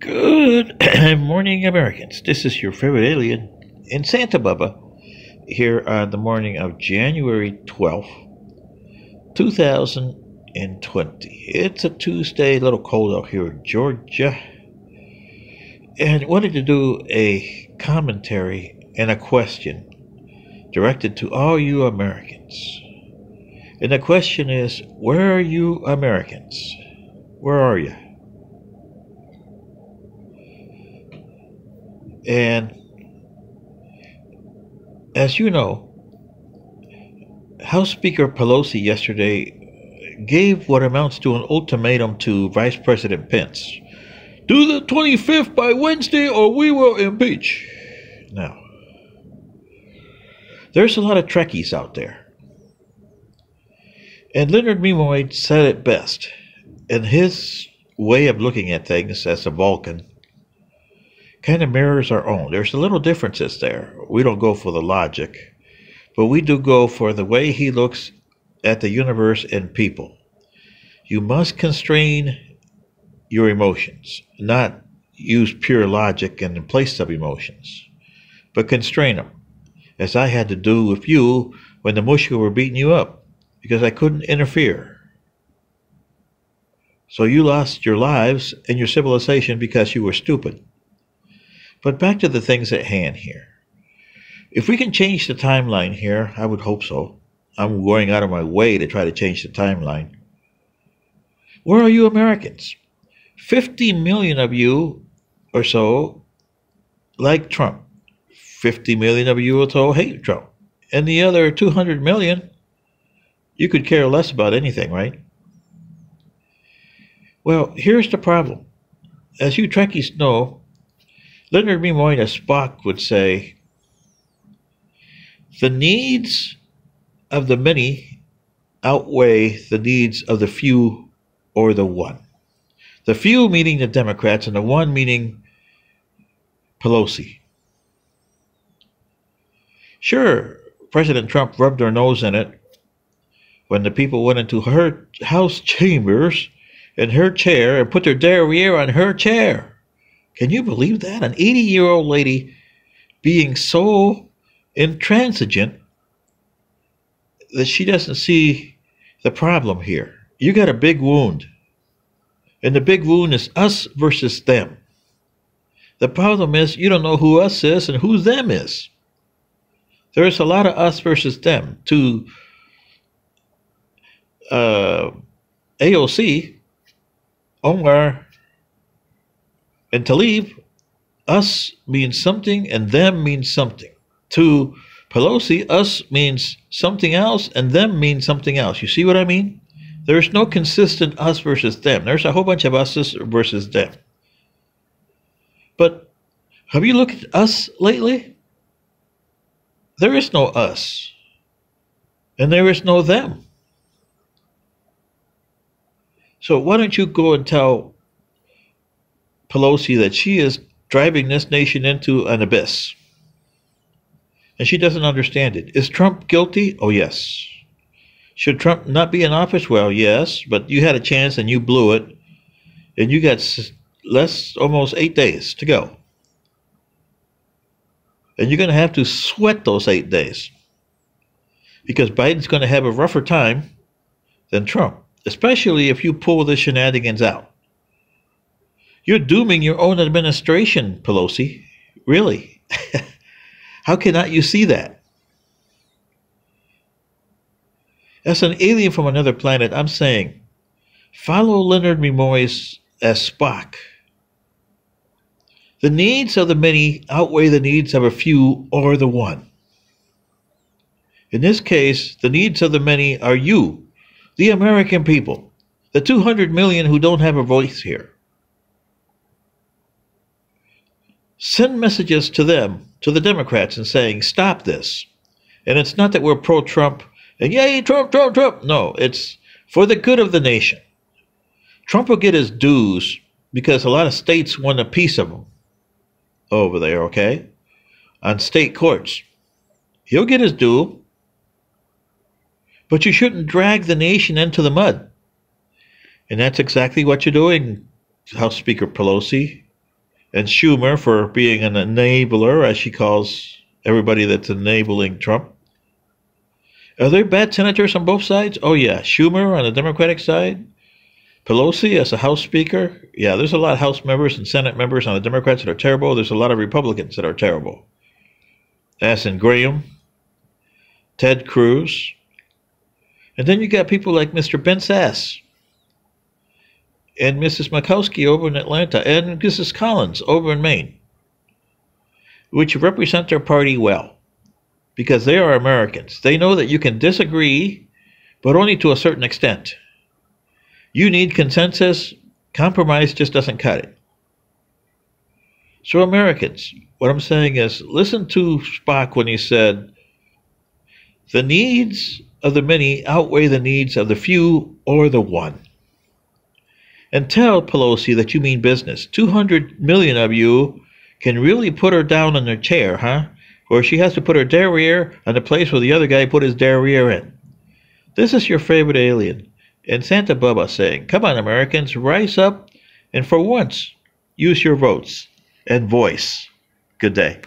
Good morning, Americans. This is your favorite alien in Santa Barbara here on the morning of January 12th, 2020. It's a Tuesday, a little cold out here in Georgia, and wanted to do a commentary and a question directed to all you Americans. And the question is, where are you Americans? Where are you? And as you know, House Speaker Pelosi yesterday gave what amounts to an ultimatum to Vice President Pence. Do the 25th by Wednesday or we will impeach. Now, there's a lot of Trekkies out there. And Leonard Nimoy said it best. And his way of looking at things as a Vulcan kind of mirrors our own. There's a little differences there. We don't go for the logic, but we do go for the way he looks at the universe and people. You must constrain your emotions, not use pure logic in the place of emotions, but constrain them, as I had to do with you when the Mushka were beating you up, because I couldn't interfere. So you lost your lives and your civilization because you were stupid. But back to the things at hand here. If we can change the timeline here, I would hope so. I'm going out of my way to try to change the timeline. Where are you Americans? 50 million of you or so like Trump. 50 million of you or so hate Trump. And the other 200 million, you could care less about anything, right? Well, here's the problem. As you Trekkies know, Leonard Nimoy as Spock would say, the needs of the many outweigh the needs of the few or the one. The few meaning the Democrats and the one meaning Pelosi. Sure, President Trump rubbed her nose in it when the people went into her House chambers in her chair and put their derriere on her chair. Can you believe that? An 80-year-old lady being so intransigent that she doesn't see the problem here. You got a big wound. And the big wound is us versus them. The problem is you don't know who us is and who them is. There's a lot of us versus them. To AOC, Omar, and to leave, us means something and them means something. To Pelosi, us means something else and them means something else. You see what I mean? There's no consistent us versus them. There's a whole bunch of us versus them. But have you looked at us lately? There is no us. And there is no them. So why don't you go and tell Pelosi that she is driving this nation into an abyss. And she doesn't understand it. Is Trump guilty? Oh, yes. Should Trump not be in office? Well, yes, but you had a chance and you blew it. And you got almost 8 days to go. And you're going to have to sweat those 8 days. Because Biden's going to have a rougher time than Trump. Especially if you pull the shenanigans out. You're dooming your own administration, Pelosi. Really? How cannot you see that? As an alien from another planet, I'm saying, follow Leonard Nimoy as Spock. The needs of the many outweigh the needs of a few or the one. In this case, the needs of the many are you, the American people, the 200 million who don't have a voice here. Send messages to them, to the Democrats, and saying, stop this. And it's not that we're pro-Trump, and yay, Trump, Trump, Trump. No, it's for the good of the nation. Trump will get his dues because a lot of states want a piece of him over there, okay, on state courts. He'll get his due, but you shouldn't drag the nation into the mud. And that's exactly what you're doing, House Speaker Pelosi. and Schumer for being an enabler, as she calls everybody that's enabling Trump. Are there bad senators on both sides? Oh, yeah. Schumer on the Democratic side. Pelosi as a House Speaker. Yeah, there's a lot of House members and Senate members on the Democrats that are terrible. There's a lot of Republicans that are terrible. As in Graham, Ted Cruz. And then you got people like Mr. Ben Sass and Mrs. Makowski over in Atlanta and Mrs. Collins over in Maine, which represent their party well because they are Americans. They know that you can disagree, but only to a certain extent. You need consensus. Compromise just doesn't cut it. So Americans, what I'm saying is, listen to Spock when he said, the needs of the many outweigh the needs of the few or the one. And tell Pelosi that you mean business. 200 million of you can really put her down in her chair, huh? Or she has to put her derriere on the place where the other guy put his derriere in. This is your favorite alien. And Santa Bubba saying, come on, Americans, rise up and for once, use your votes and voice. Good day.